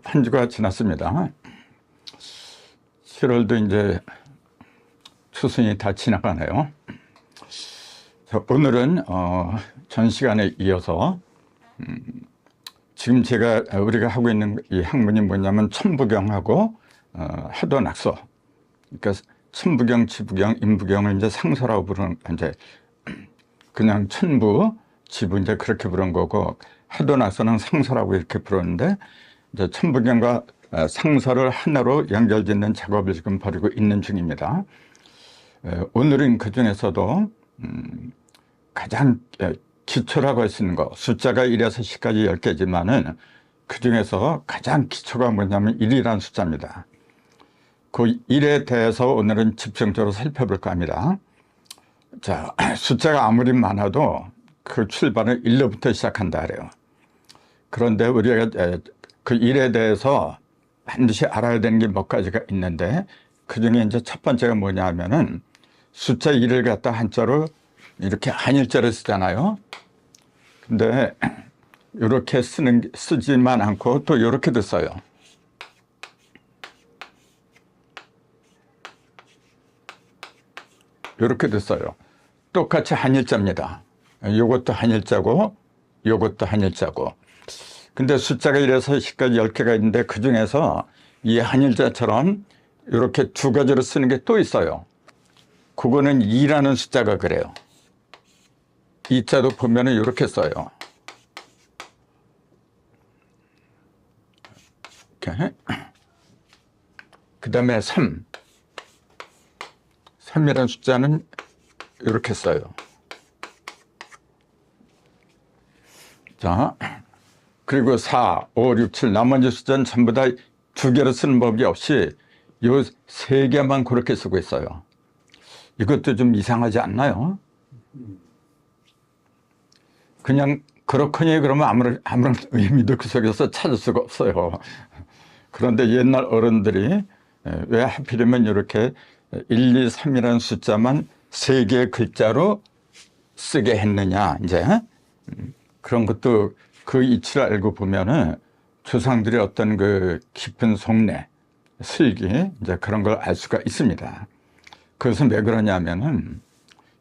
한 주가 지났습니다. 7월도 이제 추순이 다 지나가네요. 자, 오늘은 전 시간에 이어서 지금 우리가 하고 있는 이 학문이 뭐냐면 천부경하고 해도낙서. 그러니까 천부경, 지부경, 임부경을 이제 상서라고 부르는, 이제 그냥 천부, 지부 이제 그렇게 부르는 거고, 해도낙서는 상서라고 이렇게 부르는데, 이제 천부경과 상서를 하나로 연결짓는 작업을 지금 벌이고 있는 중입니다. 오늘은 그 중에서도 가장 기초라고 할 수 있는 거, 숫자가 1에서 10까지 10개지만은 그 중에서 가장 기초가 뭐냐면 1이라는 숫자입니다. 그 1에 대해서 오늘은 집중적으로 살펴볼까 합니다. 자, 숫자가 아무리 많아도 그 출발은 1로부터 시작한다 그래요. 그런데 우리가 그 1에 대해서 반드시 알아야 되는 게 몇 가지가 있는데, 그 중에 이제 첫 번째가 뭐냐 하면은 숫자 1을 갖다 한자로 이렇게 한일자로 쓰잖아요. 근데 이렇게 쓰지만 않고 또 이렇게도 써요. 이렇게도 써요. 똑같이 한일자입니다. 이것도 한일자고 이것도 한일자고. 근데 숫자가 1에서 10까지 10개가 있는데 그 중에서 이 한일자처럼 이렇게 두 가지로 쓰는 게 또 있어요. 그거는 2라는 숫자가 그래요. 이 자도 보면은 이렇게 써요. 이렇게. 그 다음에 3. 3이라는 숫자는 이렇게 써요. 자, 그리고 4, 5, 6, 7 나머지 숫자는 전부 다 두 개로 쓰는 법이 없이 요 세 개만 그렇게 쓰고 있어요. 이것도 좀 이상하지 않나요? 그냥 그렇거니 그러면 아무런 의미도 그 속에서 찾을 수가 없어요. 그런데 옛날 어른들이 왜 하필이면 이렇게 1, 2, 3이라는 숫자만 세 개의 글자로 쓰게 했느냐, 이제 그런 것도 그 이치를 알고 보면은 조상들의 어떤 그 깊은 속내, 슬기, 이제 그런 걸 알 수가 있습니다. 그것은 왜 그러냐면은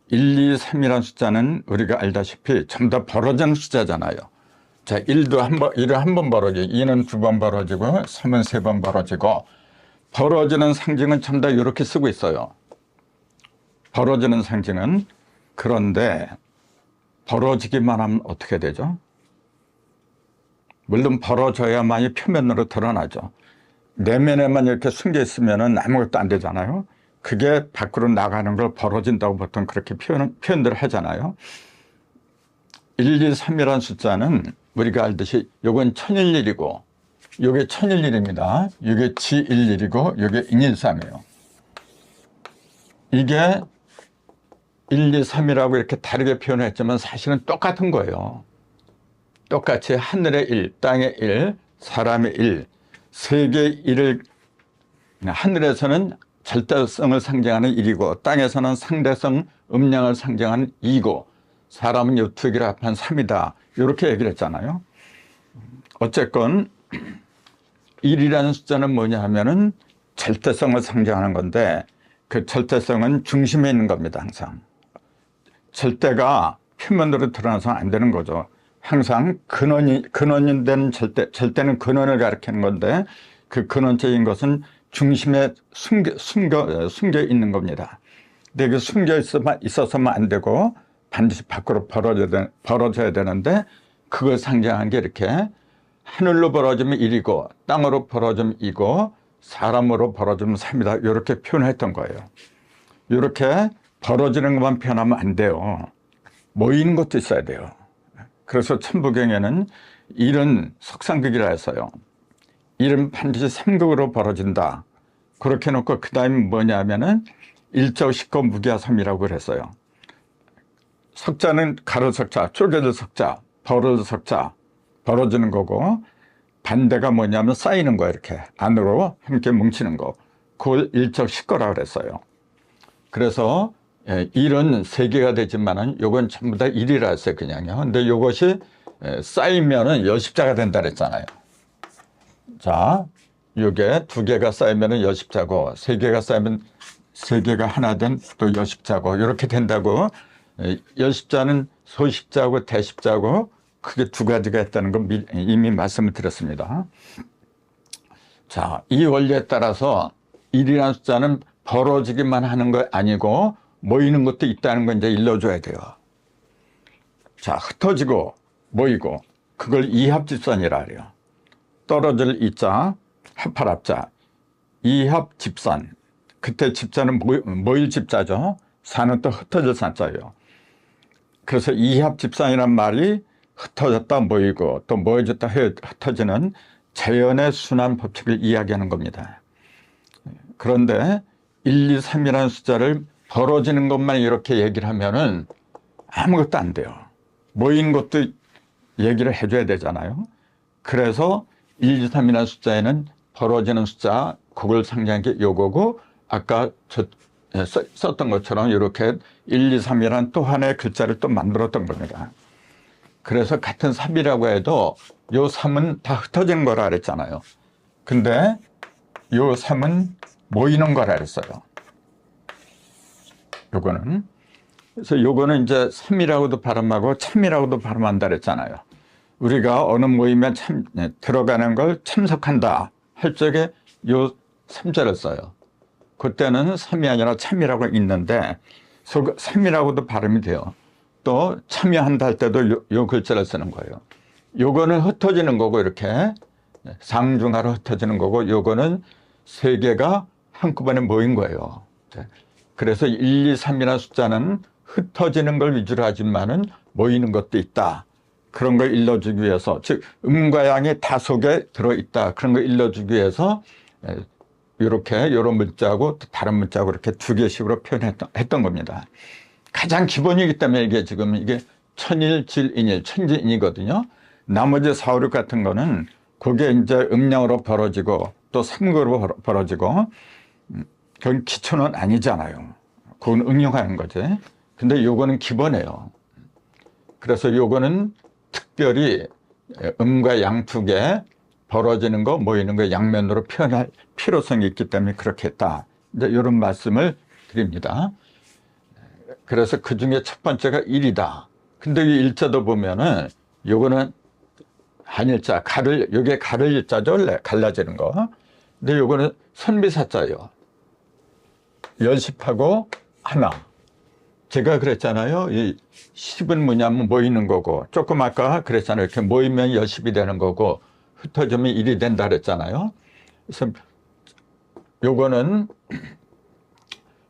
1, 2, 3이라는 숫자는 우리가 알다시피 전부 다 벌어지는 숫자잖아요. 자, 1은 한 번 벌어지고, 2는 두 번 벌어지고, 3은 세 번 벌어지고, 벌어지는 상징은 전부 다 이렇게 쓰고 있어요. 벌어지는 상징은. 그런데 벌어지기만 하면 어떻게 되죠? 물론 벌어져야만이 표면으로 드러나죠. 내면에만 이렇게 숨겨 있으면 아무것도 안 되잖아요. 그게 밖으로 나가는 걸 벌어진다고 보통 그렇게 표현들을 하잖아요. 1, 2, 3이라는 숫자는 우리가 알듯이 요건 천일일이고 요게 천일일입니다. 요게 지일일이고 요게 인일삼이에요. 이게 1, 2, 3이라고 이렇게 다르게 표현했지만 사실은 똑같은 거예요. 똑같이 하늘의 1, 땅의 1, 사람의 1, 세계의 1을 하늘에서는 절대성을 상징하는 1이고 땅에서는 상대성, 음량을 상징하는 2고 사람은 이 두 개를 합한 3이다. 이렇게 얘기를 했잖아요. 어쨌건 1이라는 숫자는 뭐냐 하면은 절대성을 상징하는 건데 그 절대성은 중심에 있는 겁니다. 항상. 절대가 표면으로 드러나서는 안 되는 거죠. 항상 근원이 되는 절대는 근원을 가리키는 건데 그 근원적인 것은 중심에 숨겨 있는 겁니다. 근데 그 숨겨 있어서만 안 되고 반드시 밖으로 벌어져야 되는데 그걸 상징한 게 이렇게 하늘로 벌어지면 1이고 땅으로 벌어지면 2고 사람으로 벌어지면 3이다. 이렇게 표현했던 거예요. 이렇게 벌어지는 것만 표현하면 안 돼요. 모이는 것도 있어야 돼요. 그래서 천부경에는 1은 석상극이라 해서요. 1은 반드시 3극으로 벌어진다. 그렇게 놓고 그 다음에 뭐냐면은 일적 식거 무기하섬이라고 그랬어요. 석자는 가로 석자, 쪼개질 석자, 벌어질 석자, 벌어지는 거고 반대가 뭐냐면 쌓이는 거예요. 이렇게 안으로 함께 뭉치는 거. 그걸 일적 식거라고 그랬어요. 그래서 1은 3개가 되지만은 요건 전부 다 1이라 했어요. 그냥요. 근데 요것이 쌓이면은 여십자가 된다 그랬잖아요. 자, 요게 두 개가 쌓이면 여십자고, 세 개가 쌓이면 세 개가 하나 된 또 여십자고, 이렇게 된다고. 여십자는 소십자고 대십자고 크게 두 가지가 있다는 거 이미 말씀을 드렸습니다. 자, 이 원리에 따라서 1이라는 숫자는 벌어지기만 하는 거 아니고 모이는 것도 있다는 거 이제 일러줘야 돼요. 자, 흩어지고 모이고 그걸 이합집산이라 그래요. 떨어질 이자, 합할 합자, 이합집산. 그때 집자는 모일 집자죠. 산은 또 흩어질 산자예요. 그래서 이합집산이란 말이 흩어졌다 모이고 또 모여졌다 흩어지는 자연의 순환 법칙을 이야기하는 겁니다. 그런데 1, 2, 3이라는 숫자를 벌어지는 것만 이렇게 얘기를 하면은 아무것도 안 돼요. 모이는 것도 얘기를 해줘야 되잖아요. 그래서 1, 2, 3이라는 숫자에는 벌어지는 숫자, 그걸 상징한 게 요거고, 아까 썼던 것처럼 이렇게 1, 2, 3이라는 또 하나의 글자를 또 만들었던 겁니다. 그래서 같은 3이라고 해도 요 3은 다 흩어지는 거라 그랬잖아요. 근데 요 3은 모이는 거라 그랬어요. 요거는. 그래서 요거는 이제 3이라고도 발음하고 참이라고도 발음한다 그랬잖아요. 우리가 어느 모임에 들어가는 걸 참석한다 할 적에 요 3자를 써요. 그때는 3이 아니라 참이라고 있는데 3이라고도 발음이 돼요. 또 참여한다 할 때도 요 글자를 쓰는 거예요. 요거는 흩어지는 거고 이렇게 상중하로 흩어지는 거고 요거는 세 개가 한꺼번에 모인 거예요. 그래서 1, 2, 3이라는 숫자는 흩어지는 걸 위주로 하지만은 모이는 것도 있다. 그런 걸 일러주기 위해서, 즉 음과 양이 다속에 들어있다. 그런 걸 일러주기 위해서 이렇게 이런 문자하고 다른 문자하고 이렇게 두 개씩으로 표현했던 겁니다. 가장 기본이기 때문에 이게 지금 이게 천일, 질인일, 천지인이거든요. 나머지 4, 5, 6 같은 거는 그게 이제 음량으로 벌어지고 또 삼극으로 벌어지고 그건 기초는 아니잖아요. 그건 응용하는 거지. 근데 요거는 기본이에요. 그래서 요거는 특별히 음과 양 두 개 벌어지는 거, 모이는 거 양면으로 표현할 필요성이 있기 때문에 그렇게 했다. 이제 이런 말씀을 드립니다. 그래서 그 중에 첫 번째가 1이다. 근데 이 일자도 보면은 요거는 한일자, 요게 가를 일자죠. 원래 갈라지는 거. 근데 요거는 선비사자예요. 열십하고 하나. 제가 그랬잖아요. 이 10은 뭐냐면 모이는 거고, 조금 아까 그랬잖아요. 이렇게 모이면 열십이 되는 거고, 흩어지면 1이 된다 그랬잖아요. 그래서 요거는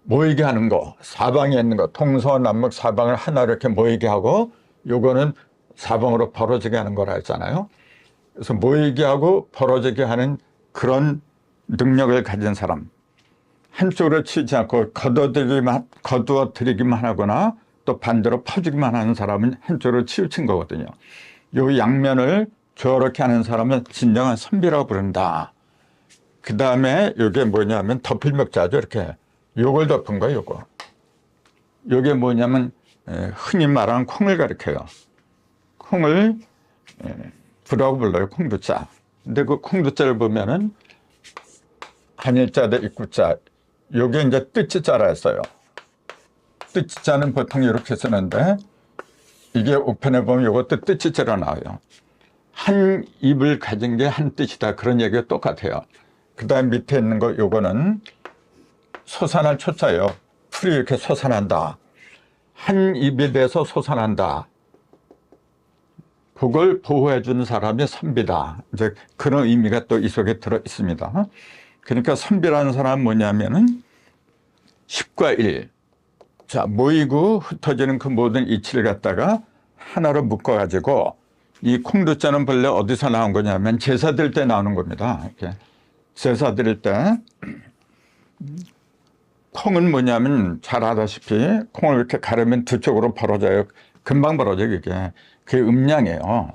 모이게 하는 거, 사방에 있는 거, 동서남북 사방을 하나 이렇게 모이게 하고, 요거는 사방으로 벌어지게 하는 거라 했잖아요. 그래서 모이게 하고 벌어지게 하는 그런 능력을 가진 사람. 한쪽으로 치지 않고 거두어들이기만 하거나 또 반대로 퍼지기만 하는 사람은 한쪽으로 치우친 거거든요. 요 양면을 저렇게 하는 사람은 진정한 선비라고 부른다. 그 다음에 이게 뭐냐면 덮일목자죠. 이렇게 요걸 덮은 거예요. 요거. 요게 뭐냐면 흔히 말하는 콩을 가리켜요. 콩을 부라고 불러요. 콩두자. 근데 그 콩두자를 보면은 한일자 대 입구자. 요게 이제 뜻지자라 했어요. 뜻지자는 보통 이렇게 쓰는데 이게 우편에 보면 요것도 뜻지자로 나와요. 한 입을 가진 게 한 뜻이다. 그런 얘기가 똑같아요. 그 다음 밑에 있는 거 요거는 솟아날 초자예요. 풀이 이렇게 솟아난다. 한 입에 대해서 솟아난다. 그걸 보호해 주는 사람이 선비다. 이제 그런 의미가 또 이 속에 들어 있습니다. 그러니까 선비라는 사람은 뭐냐면은 10과 1. 자, 모이고 흩어지는 그 모든 이치를 갖다가 하나로 묶어가지고 이 콩두자는 본래 어디서 나온 거냐면 제사 드릴 때 나오는 겁니다. 이렇게 제사 드릴 때 콩은 뭐냐면 잘 아다시피 콩을 이렇게 가르면 두 쪽으로 벌어져요. 금방 벌어져요. 이게. 그게 음량이에요.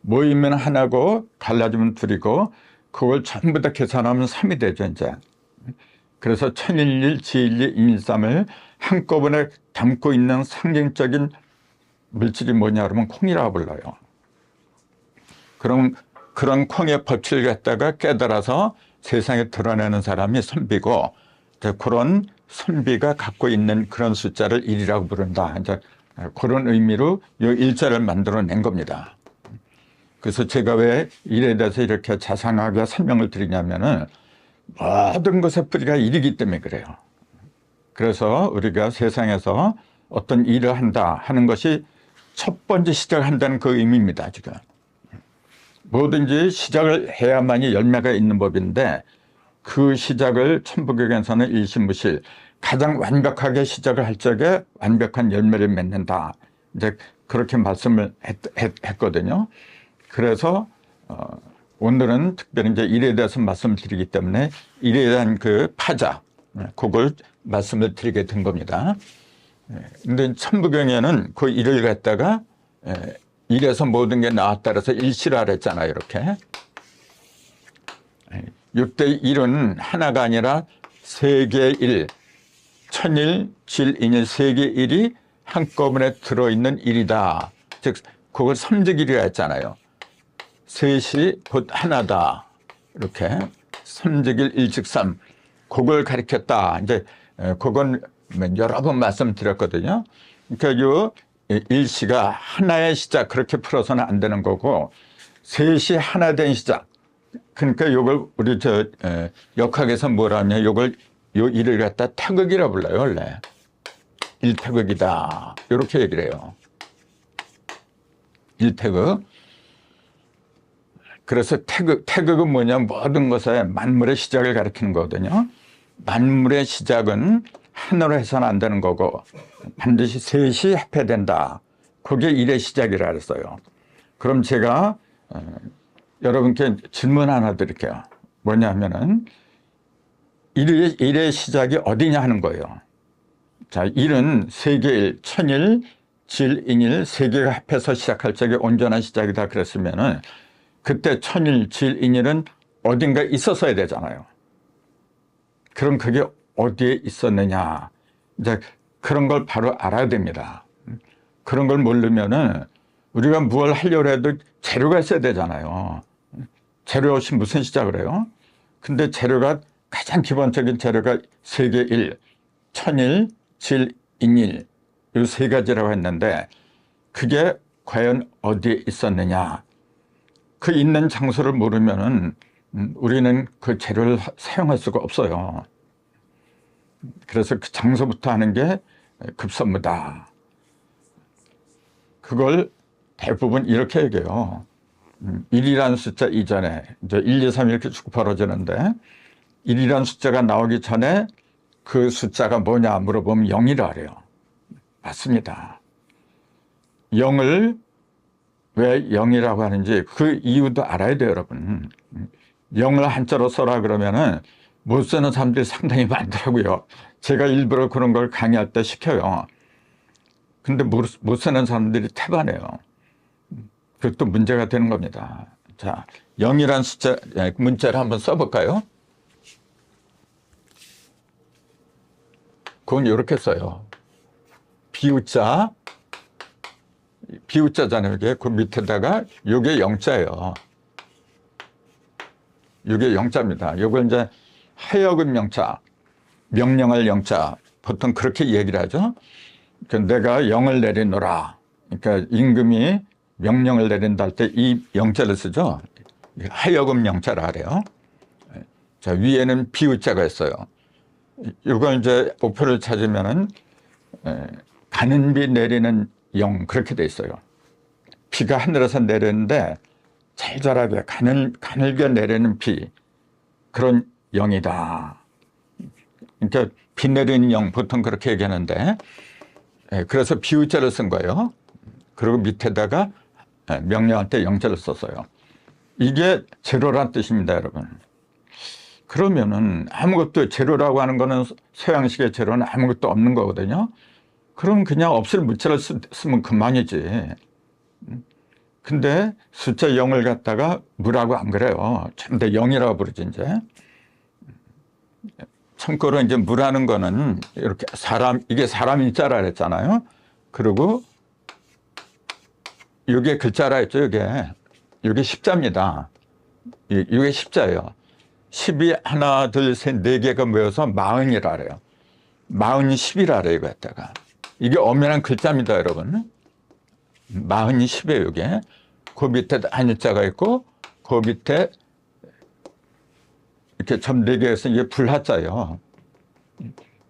모이면 하나고 갈라지면 둘이고 그걸 전부 다 계산하면 3이 되죠. 이제. 그래서 천일일, 지일일, 인일삼을 한꺼번에 담고 있는 상징적인 물질이 뭐냐 그러면 콩이라고 불러요. 그럼 그런 콩의 법칙을 갖다가 깨달아서 세상에 드러내는 사람이 선비고, 이제 그런 선비가 갖고 있는 그런 숫자를 1이라고 부른다. 이제 그런 의미로 이 일자를 만들어낸 겁니다. 그래서 제가 왜 일에 대해서 이렇게 자상하게 설명을 드리냐면은 모든 것의 뿌리가 일이기 때문에 그래요. 그래서 우리가 세상에서 어떤 일을 한다 하는 것이 첫 번째 시작한다는 그 의미입니다. 지금 뭐든지 시작을 해야만이 열매가 있는 법인데, 그 시작을 천부경에서는 일심무실, 가장 완벽하게 시작을 할 적에 완벽한 열매를 맺는다, 이제 그렇게 말씀을 했거든요. 그래서 오늘은 특별히 이제 일에 대해서 말씀을 드리기 때문에 일에 대한 그 파자, 그걸 말씀을 드리게 된 겁니다. 근데 천부경에는 그 일을 갖다가 일에서 모든 게 나왔다 그래서 일시라 그랬잖아요. 이렇게 6대 1은 하나가 아니라 세개의 일, 천일, 질인일, 세개의 일이 한꺼번에 들어있는 일이다. 즉 그걸 삼직일이라 했잖아요. 셋이 곧 하나다. 이렇게 삼직일 일직삼, 그걸 가리켰다. 이제 그건 여러 번 말씀드렸거든요. 그러니까 요 일시가 하나의 시작, 그렇게 풀어서는 안 되는 거고, 셋이 하나 된 시작. 그러니까 요걸 우리 역학에서 뭐라 하냐, 요걸 요 일을 갖다 태극이라 불러요. 원래 일태극이다, 이렇게 얘기를 해요. 일태극. 그래서 태극은 뭐냐, 모든 것의 만물의 시작을 가리키는 거거든요. 만물의 시작은 하나로 해서는 안 되는 거고, 반드시 셋이 합해야 된다. 그게 일의 시작이라 그랬어요. 그럼 제가 여러분께 질문 하나 드릴게요. 뭐냐면은 일의 시작이 어디냐 하는 거예요. 자, 일은 세계일, 천일, 질인일, 세 개가 합해서 시작할 적에 온전한 시작이다 그랬으면은, 그때 천일, 질인일은 어딘가 있었어야 되잖아요. 그럼 그게 어디에 있었느냐, 이제 그런 걸 바로 알아야 됩니다. 그런 걸 모르면은 우리가 뭘 하려고 해도 재료가 있어야 되잖아요. 재료 없이 무슨 시작을 해요? 근데 재료가, 가장 기본적인 재료가 세계일, 천일, 질인일, 이 세 가지라고 했는데, 그게 과연 어디에 있었느냐, 그 있는 장소를 모르면은 우리는 그 재료를 사용할 수가 없어요. 그래서 그 장소부터 하는 게 급선무다. 그걸 대부분 이렇게 얘기해요. 1이라는 숫자 이전에 이제 1, 2, 3 이렇게 쭉 벌어지는데, 1이라는 숫자가 나오기 전에 그 숫자가 뭐냐 물어보면 0이라 그래요. 맞습니다. 0을 왜 0이라고 하는지 그 이유도 알아야 돼요, 여러분. 0을 한자로 써라 그러면은 못 쓰는 사람들이 상당히 많더라고요. 제가 일부러 그런 걸 강의할 때 시켜요. 근데 못 쓰는 사람들이 태반해요. 그것도 문제가 되는 겁니다. 자, 0이라는 숫자, 문자를 한번 써볼까요? 그건 이렇게 써요. 비우자, 비우자잖아요. 이게 그 밑에다가 요게 영자예요. 요게 영자입니다. 요걸 이제 하여금 영자, 명령할 영자, 보통 그렇게 얘기를 하죠. 그러니까 내가 영을 내리노라. 그러니까 임금이 명령을 내린다 할 때 이 영자를 쓰죠. 하여금 영자라 그래요. 자, 위에는 비우자가 있어요. 이걸 이제 오표를 찾으면은 가는 비 내리는 영, 그렇게 돼 있어요. 비가 하늘에서 내리는데 잘잘하게 가늘게 내리는 비, 그런 영이다. 그러니까 비 내리는 영, 보통 그렇게 얘기하는데, 그래서 비우자를 쓴 거예요. 그리고 밑에다가 명령할 때 영자를 썼어요. 이게 제로란 뜻입니다, 여러분. 그러면은 아무것도, 제로라고 하는 거는 서양식의 제로는 아무것도 없는 거거든요. 그럼 그냥 없을 물체를 쓰면 그만이지. 근데 숫자 0을 갖다가 무라고 안 그래요. 근데 0이라고 부르지, 이제. 참고로 이제 무라는 거는 이렇게 이게 사람 인자라 그랬잖아요. 그리고 이게 글자라 했죠, 이게. 이게 십자입니다. 이게 십자예요. 10이 하나, 둘, 셋, 네 개가 모여서 40이라 그래요. 40이 10이라 그래요, 이거 갖다가. 이게 엄연한 글자입니다, 여러분. 40이 10이에요, 이게. 그 밑에 한일자가 있고, 그 밑에 이렇게 점 4개에서 이게 불화자예요.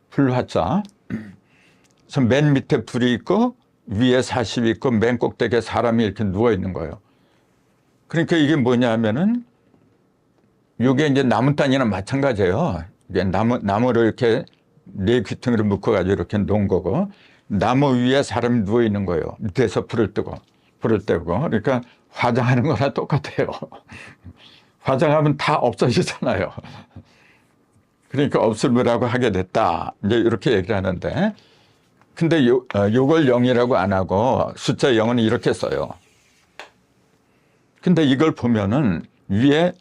불화자. 그래서 맨 밑에 불이 있고, 위에 40이 있고, 맨 꼭대기에 사람이 이렇게 누워 있는 거예요. 그러니까 이게 뭐냐 하면은, 이게 이제 나무 단이랑 마찬가지예요. 이게 나무를 이렇게 4귀퉁이로 묶어가지고 이렇게 놓은 거고, 나무 위에 사람이 누워 있는 거예요. 밑에서 불을 떼고. 그러니까 화장하는 거랑 똑같아요. 화장하면 다 없어지잖아요. 그러니까 없을무라고 하게 됐다. 이제 이렇게 얘기를 하는데, 근데 요걸 0이라고 안 하고 숫자 0은 이렇게 써요. 근데 이걸 보면은 위에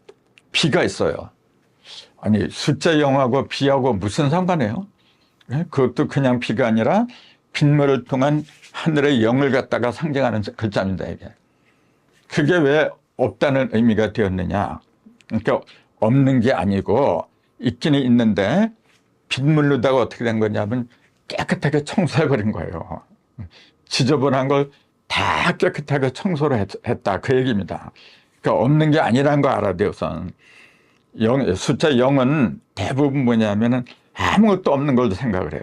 비가 있어요. 아니, 숫자 0하고 비하고 무슨 상관이에요? 그것도 그냥 비가 아니라 빗물을 통한 하늘의 영을 갖다가 상징하는 글자입니다, 이게. 그게 왜 없다는 의미가 되었느냐? 그러니까 없는 게 아니고 있기는 있는데 빗물로다가 어떻게 된 거냐면 깨끗하게 청소해버린 거예요. 지저분한 걸 다 깨끗하게 청소를 했다. 그 얘기입니다. 그러니까 없는 게 아니라는 거 알아야 돼요, 우선. 숫자 0은 대부분 뭐냐면은 아무것도 없는 걸로 생각을 해요.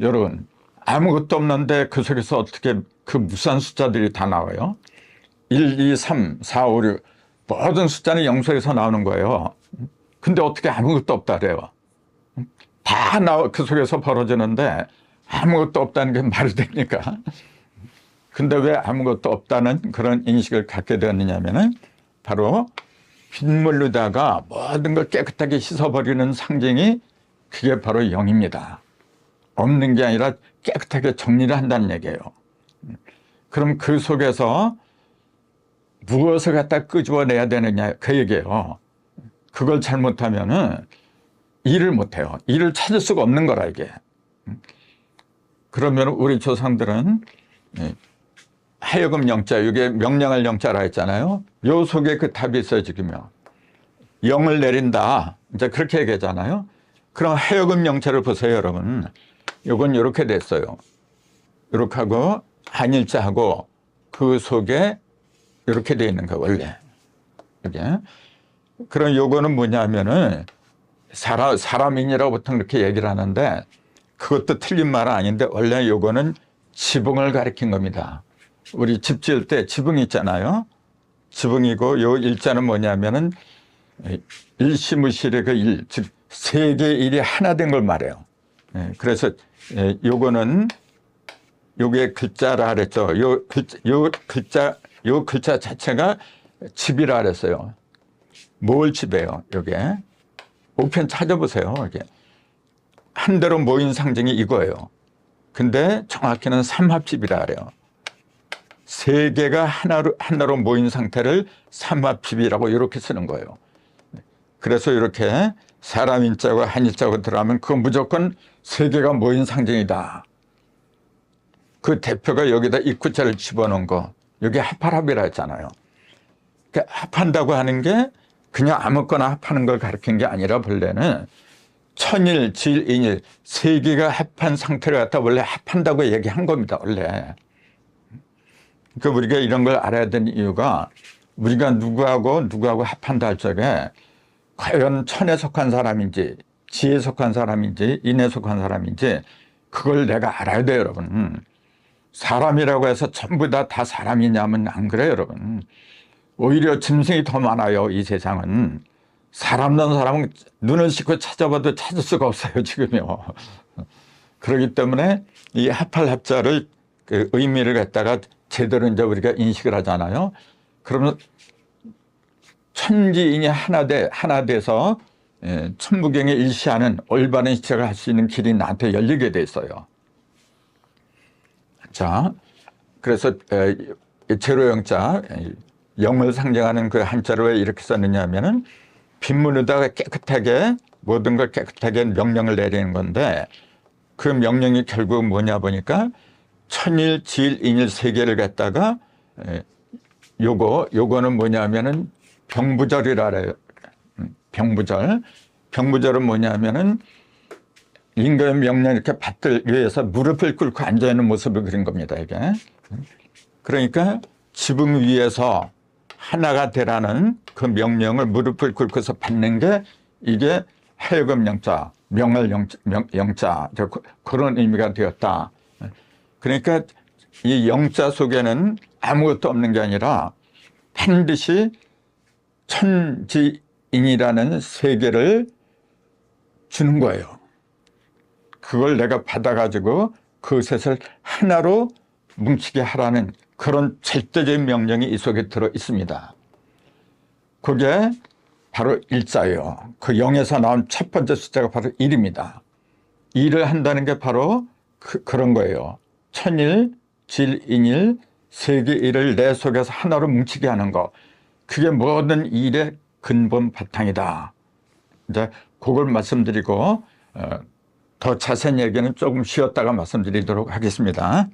여러분, 아무것도 없는데 그 속에서 어떻게 그 무수한 숫자들이 다 나와요? 1, 2, 3, 4, 5, 6 모든 숫자는 0 속에서 나오는 거예요. 근데 어떻게 아무것도 없다 그래요? 다 그 속에서 벌어지는데 아무것도 없다는 게 말이 됩니까? 근데 왜 아무것도 없다는 그런 인식을 갖게 되었느냐면은 바로 빗물로다가 모든 걸 깨끗하게 씻어버리는 상징이 그게 바로 0입니다. 없는 게 아니라 깨끗하게 정리를 한다는 얘기예요. 그럼 그 속에서 무엇을 갖다 끄집어내야 되느냐 그 얘기예요. 그걸 잘못하면은 일을 못해요. 일을 찾을 수가 없는 거라 이게. 그러면 우리 조상들은 하여금 영자, 이게 명령할 영자라 했잖아요. 요 속에 그 답이 있어요, 지금요. 영을 내린다. 이제 그렇게 얘기하잖아요. 그럼 하여금 영자를 보세요, 여러분. 요건 이렇게 됐어요. 이렇게 하고, 한일자하고 그 속에 이렇게 돼 있는 거예요, 원래. 이게. 그럼 요거는 뭐냐면은, 사람인이라고 보통 이렇게 얘기를 하는데, 그것도 틀린 말은 아닌데, 원래 요거는 지붕을 가리킨 겁니다. 우리 집 지을 때 지붕이 있잖아요. 지붕이고 요 일자는 뭐냐면은 일시무실의 그 일, 즉 세 개의 일이 하나 된 걸 말해요. 그래서 요거는 요게 글자라 그랬죠. 요 글자 자체가 집이라 그랬어요. 뭘 집이에요, 요게? 우편 찾아보세요, 이게. 한 대로 모인 상징이 이거예요. 근데 정확히는 삼합집이라 그래요. 세 개가 하나로 모인 상태를 삼합집이라고 이렇게 쓰는 거예요. 그래서 이렇게 사람 인자고 한일자고 들어가면 그건 무조건 세 개가 모인 상징이다. 그 대표가 여기다 입구자를 집어넣은 거. 여기 합할합이라 했잖아요. 그러니까 합한다고 하는 게 그냥 아무거나 합하는 걸 가리킨 게 아니라 본래는 천일, 지일, 인일 세 개가 합한 상태를 갖다 원래 합한다고 얘기한 겁니다. 원래. 그러니까 우리가 이런 걸 알아야 되는 이유가 우리가 누구하고 합한다 할 적에 과연 천에 속한 사람인지 지에 속한 사람인지 인에 속한 사람인지 그걸 내가 알아야 돼요, 여러분. 사람이라고 해서 전부 다 사람이냐면 안 그래요, 여러분. 오히려 짐승이 더 많아요, 이 세상은. 사람 난 사람은 눈을 씻고 찾아봐도 찾을 수가 없어요, 지금요. 그렇기 때문에 이 합할 합자를 그 의미를 갖다가 제대로 이제 우리가 인식을 하잖아요. 그러면 천지인이 하나 돼서 천부경에 일시하는 올바른 시책을 할 수 있는 길이 나한테 열리게 돼 있어요. 자, 그래서 제로영자, 영을 상징하는 그 한자로 왜 이렇게 썼느냐 하면은 빗물에다가 깨끗하게 모든 걸 깨끗하게 명령을 내리는 건데 그 명령이 결국 뭐냐 보니까 천일, 지일, 인일 세 개를 갖다가 요거는 뭐냐면은 병부절이라 그래요. 병부절. 병부절은 뭐냐면은 인거의 명령 이렇게 받들 위해서 무릎을 꿇고 앉아있는 모습을 그린 겁니다, 이게. 그러니까 지붕 위에서 하나가 되라는 그 명령을 무릎을 꿇고서 받는 게 이게 해금 영자, 명할 영자, 그런 의미가 되었다. 그러니까 이 영자 속에는 아무것도 없는 게 아니라 반드시 천지인이라는 세계를 주는 거예요. 그걸 내가 받아가지고 그 셋을 하나로 뭉치게 하라는 그런 절대적인 명령이 이 속에 들어 있습니다. 그게 바로 일자예요. 그 0에서 나온 첫 번째 숫자가 바로 1입니다. 일을 한다는 게 바로 그런 거예요. 천일, 질인일, 세계일을 내 속에서 하나로 뭉치게 하는 거. 그게 모든 일의 근본 바탕이다. 이제 그걸 말씀드리고 더 자세한 얘기는 조금 쉬었다가 말씀드리도록 하겠습니다.